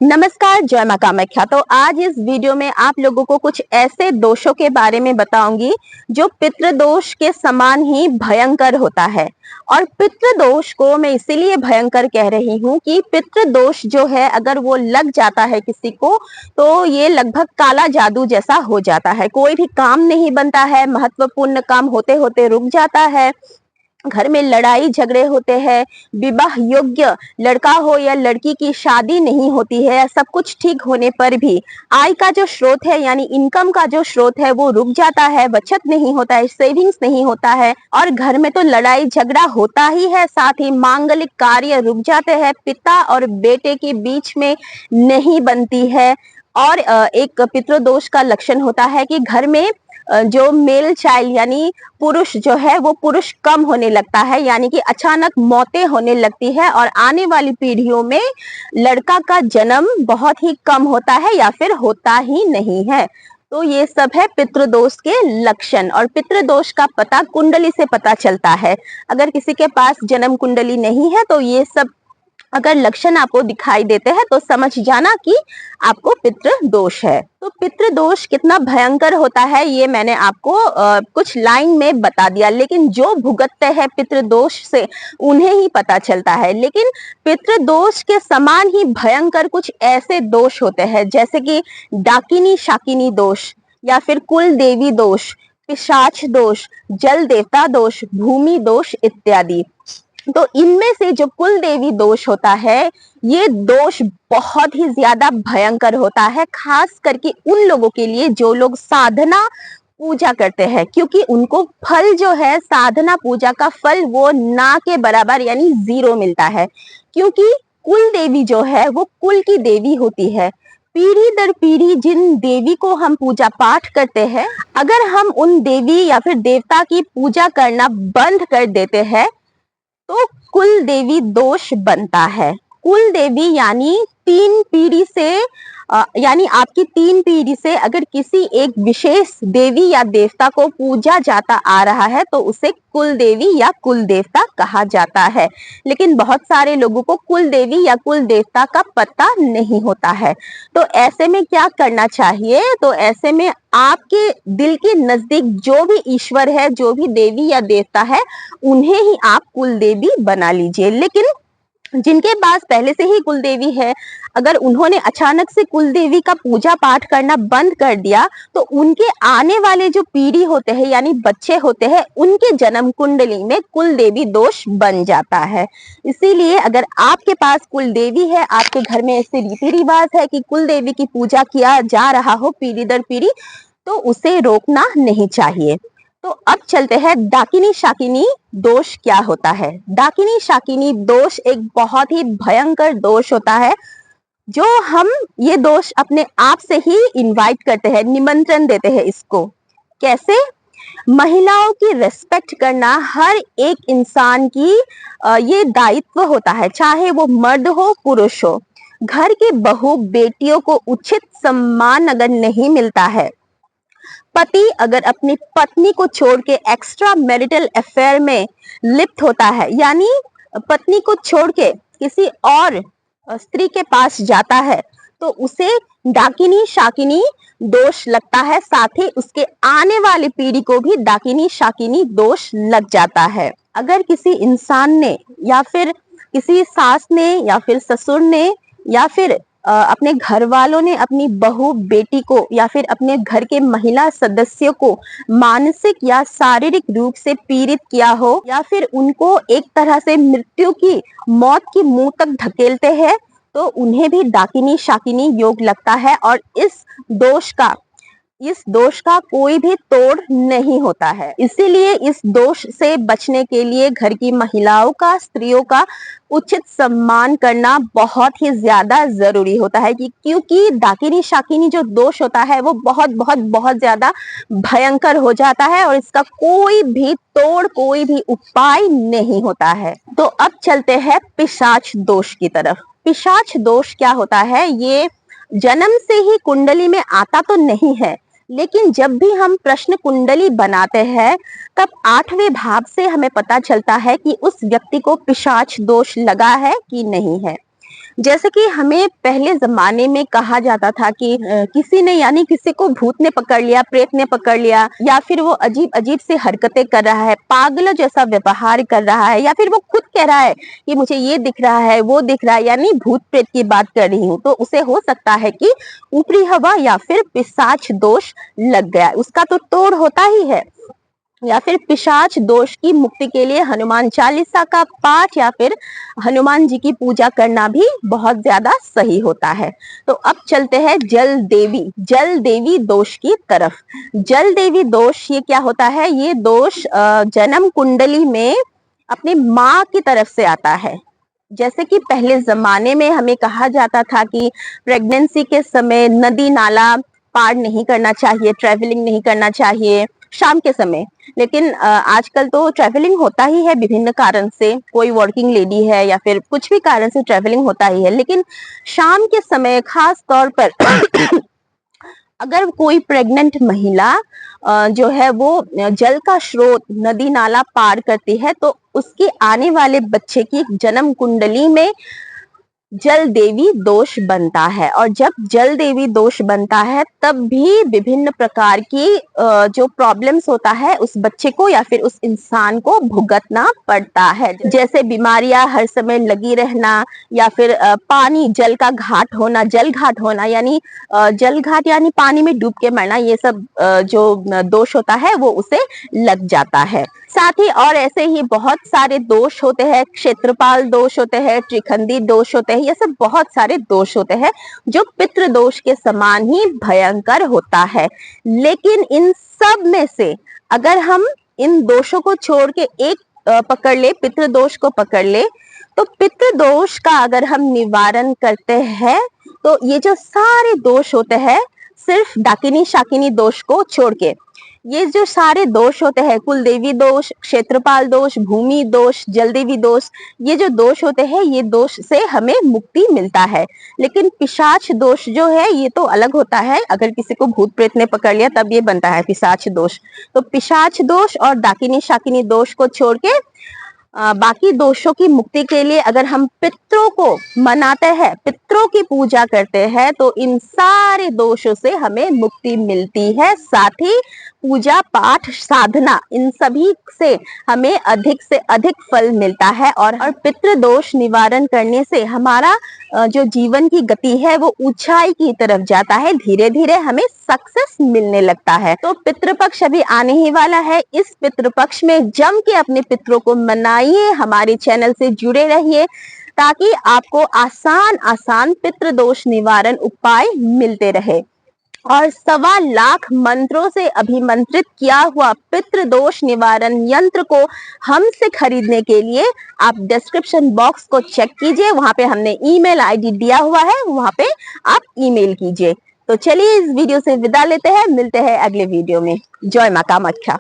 नमस्कार, जय मां कामाख्या। तो आज इस वीडियो में आप लोगों को कुछ ऐसे दोषों के बारे में बताऊंगी जो पितृदोष के समान ही भयंकर होता है। और पितृदोष को मैं इसीलिए भयंकर कह रही हूँ कि पितृदोष जो है अगर वो लग जाता है किसी को तो ये लगभग काला जादू जैसा हो जाता है। कोई भी काम नहीं बनता है, महत्वपूर्ण काम होते होते रुक जाता है, घर में लड़ाई झगड़े होते हैं, विवाह योग्य लड़का हो या लड़की की शादी नहीं होती है। सब कुछ ठीक होने पर भी आय का जो स्रोत है यानी इनकम का जो स्रोत है वो रुक जाता है, बचत नहीं होता है, सेविंग्स नहीं होता है और घर में तो लड़ाई झगड़ा होता ही है, साथ ही मांगलिक कार्य रुक जाते हैं, पिता और बेटे के बीच में नहीं बनती है। और एक पितृदोष का लक्षण होता है कि घर में जो मेल चाइल्ड यानी पुरुष जो है वो पुरुष कम होने लगता है, यानी कि अचानक मौतें होने लगती है और आने वाली पीढ़ियों में लड़का का जन्म बहुत ही कम होता है या फिर होता ही नहीं है। तो ये सब है पितृदोष के लक्षण। और पितृदोष का पता कुंडली से पता चलता है। अगर किसी के पास जन्म कुंडली नहीं है तो ये सब अगर लक्षण आपको दिखाई देते हैं तो समझ जाना कि आपको पितृ दोष है। तो पितृ दोष कितना भयंकर होता है ये मैंने आपको कुछ लाइन में बता दिया, लेकिन जो भुगतते हैं पितृ दोष से उन्हें ही पता चलता है। लेकिन पितृ दोष के समान ही भयंकर कुछ ऐसे दोष होते हैं जैसे कि डाकिनी शाकिनी दोष या फिर कुल देवी दोष, पिशाच दोष, जल देवता दोष, भूमि दोष इत्यादि। तो इनमें से जो कुल देवी दोष होता है ये दोष बहुत ही ज्यादा भयंकर होता है, खास करके उन लोगों के लिए जो लोग साधना पूजा करते हैं, क्योंकि उनको फल जो है साधना पूजा का फल वो ना के बराबर यानी जीरो मिलता है। क्योंकि कुल देवी जो है वो कुल की देवी होती है। पीढ़ी दर पीढ़ी जिन देवी को हम पूजा पाठ करते हैं, अगर हम उन देवी या फिर देवता की पूजा करना बंद कर देते हैं तो कुल देवी दोष बनता है। कुल देवी यानी तीन पीढ़ी से यानी आपकी तीन पीढ़ी से अगर किसी एक विशेष देवी या देवता को पूजा जाता आ रहा है तो उसे कुल देवी या कुल देवता कहा जाता है। लेकिन बहुत सारे लोगों को कुल देवी या कुल देवता का पता नहीं होता है। तो ऐसे में क्या करना चाहिए? तो ऐसे में आपके दिल के नजदीक जो भी ईश्वर है, जो भी देवी या देवता है, उन्हें ही आप कुल देवी बना लीजिए। लेकिन जिनके पास पहले से ही कुल देवी है, अगर उन्होंने अचानक से कुल देवी का पूजा पाठ करना बंद कर दिया तो उनके आने वाले जो पीढ़ी होते हैं यानी बच्चे होते हैं, उनके जन्म कुंडली में कुल देवी दोष बन जाता है। इसीलिए अगर आपके पास कुल देवी है, आपके घर में ऐसे रीति रिवाज है कि कुल देवी की पूजा किया जा रहा हो पीढ़ी दर पीढ़ी, तो उसे रोकना नहीं चाहिए। तो अब चलते हैं डाकिनी शाकिनी दोष क्या होता है। डाकिनी शाकिनी दोष एक बहुत ही भयंकर दोष होता है जो हम ये दोष अपने आप से ही इनवाइट करते हैं, निमंत्रण देते हैं इसको। कैसे? महिलाओं की रेस्पेक्ट करना हर एक इंसान की ये दायित्व होता है, चाहे वो मर्द हो पुरुष हो। घर की बहू बेटियों को उचित सम्मान अगर नहीं मिलता है, पति अगर अपनी पत्नी को छोड़ के एक्स्ट्रा मैरिटल अफेयर में लिप्त होता है, यानी पत्नी को छोड़ के किसी और स्त्री के पास जाता है, तो उसे डाकिनी शाकिनी दोष लगता है। साथ ही उसके आने वाली पीढ़ी को भी डाकिनी शाकिनी दोष लग जाता है। अगर किसी इंसान ने या फिर किसी सास ने या फिर ससुर ने या फिर अपने घर वालों ने अपनी बहू बेटी को या फिर अपने घर के महिला सदस्यों को मानसिक या शारीरिक रूप से पीड़ित किया हो या फिर उनको एक तरह से मृत्यु की मौत की मुंह तक धकेलते हैं, तो उन्हें भी डाकिनी शाकिनी योग लगता है। और इस दोष का कोई भी तोड़ नहीं होता है। इसीलिए इस दोष से बचने के लिए घर की महिलाओं का, स्त्रियों का उचित सम्मान करना बहुत ही ज्यादा जरूरी होता है क्योंकि डाकिनी शाकिनी जो दोष होता है वो बहुत बहुत बहुत ज्यादा भयंकर हो जाता है और इसका कोई भी तोड़, कोई भी उपाय नहीं होता है। तो अब चलते हैं पिशाच दोष की तरफ। पिशाच दोष क्या होता है? ये जन्म से ही कुंडली में आता तो नहीं है, लेकिन जब भी हम प्रश्न कुंडली बनाते हैं तब 8वें भाव से हमें पता चलता है कि उस व्यक्ति को पिशाच दोष लगा है कि नहीं है। जैसे कि हमें पहले जमाने में कहा जाता था कि किसी ने यानी किसी को भूत ने पकड़ लिया, प्रेत ने पकड़ लिया, या फिर वो अजीब अजीब से हरकतें कर रहा है, पागलों जैसा व्यवहार कर रहा है, या फिर वो खुद कह रहा है कि मुझे ये दिख रहा है, वो दिख रहा है, यानी भूत प्रेत की बात कर रही हूँ, तो उसे हो सकता है कि ऊपरी हवा या फिर पिशाच दोष लग गया। उसका तो तोड़ होता ही है। या फिर पिशाच दोष की मुक्ति के लिए हनुमान चालीसा का पाठ या फिर हनुमान जी की पूजा करना भी बहुत ज्यादा सही होता है। तो अब चलते हैं जल देवी दोष की तरफ। जल देवी दोष ये क्या होता है? ये दोष जन्म कुंडली में अपनी माँ की तरफ से आता है। जैसे कि पहले जमाने में हमें कहा जाता था कि प्रेगनेंसी के समय नदी नाला पार नहीं करना चाहिए, ट्रैवलिंग नहीं करना चाहिए शाम के समय। लेकिन आजकल तो ट्रैवलिंग होता ही है विभिन्न कारण से, कोई वर्किंग लेडी है या फिर कुछ भी कारण से ट्रैवलिंग होता ही है, लेकिन शाम के समय खास तौर पर अगर कोई प्रेग्नेंट महिला जो है वो जल का स्रोत नदी नाला पार करती है, तो उसके आने वाले बच्चे की जन्म कुंडली में जल देवी दोष बनता है। और जब जल देवी दोष बनता है तब भी विभिन्न प्रकार की जो प्रॉब्लम्स होता है उस बच्चे को या फिर उस इंसान को भुगतना पड़ता है। जैसे बीमारियां हर समय लगी रहना, या फिर पानी जल का घाट होना, जल घाट होना यानी जल घाट यानी पानी में डूब के मरना, ये सब जो दोष होता है वो उसे लग जाता है। साथ ही और ऐसे ही बहुत सारे दोष होते हैं, क्षेत्रपाल दोष होते हैं, त्रिखंडी दोष होते हैं, ये सब बहुत सारे दोष होते हैं जो पितृ दोष के समान ही भयंकर होता है। लेकिन इन सब में से अगर हम इन दोषों को छोड़ के एक पकड़ ले, पितृ दोष को पकड़ ले, तो पितृ दोष का अगर हम निवारण करते हैं तो ये जो सारे दोष होते हैं, सिर्फ डाकिनी शाकिनी दोष को छोड़ के, ये जो सारे दोष होते हैं, कुल देवी दोष, क्षेत्रपाल दोष, भूमि दोष, जलदेवी दोष, ये जो दोष होते हैं, ये दोष से हमें मुक्ति मिलता है। लेकिन पिशाच दोष जो है ये तो अलग होता है। अगर किसी को भूत प्रेत ने पकड़ लिया तब ये बनता है पिशाच दोष। तो पिशाच दोष और डाकिनी शाकिनी दोष को छोड़ के बाकी दोषों की मुक्ति के लिए अगर हम पितरों को मनाते हैं, पितरों की पूजा करते हैं, तो इन सारे दोषों से हमें मुक्ति मिलती है। साथ ही पूजा पाठ साधना, इन सभी से हमें अधिक से अधिक फल मिलता है। और पितृ दोष निवारण करने से हमारा जो जीवन की गति है वो ऊंचाई की तरफ जाता है, धीरे धीरे हमें सक्सेस मिलने लगता है। तो पितृपक्ष अभी आने ही वाला है। इस पितृपक्ष में जम के अपने पितरों को मनाइए, हमारे चैनल से जुड़े रहिए ताकि आपको आसान आसान पितृ दोष निवारण उपाय मिलते रहे। और 1.25 लाख मंत्रों से अभिमंत्रित किया हुआ पितृ दोष निवारण यंत्र को हमसे खरीदने के लिए आप डिस्क्रिप्शन बॉक्स को चेक कीजिए, वहां पे हमने ईमेल आईडी दिया हुआ है, वहां पे आप ईमेल कीजिए। तो चलिए इस वीडियो से विदा लेते हैं, मिलते हैं अगले वीडियो में। जय मां कामाख्या।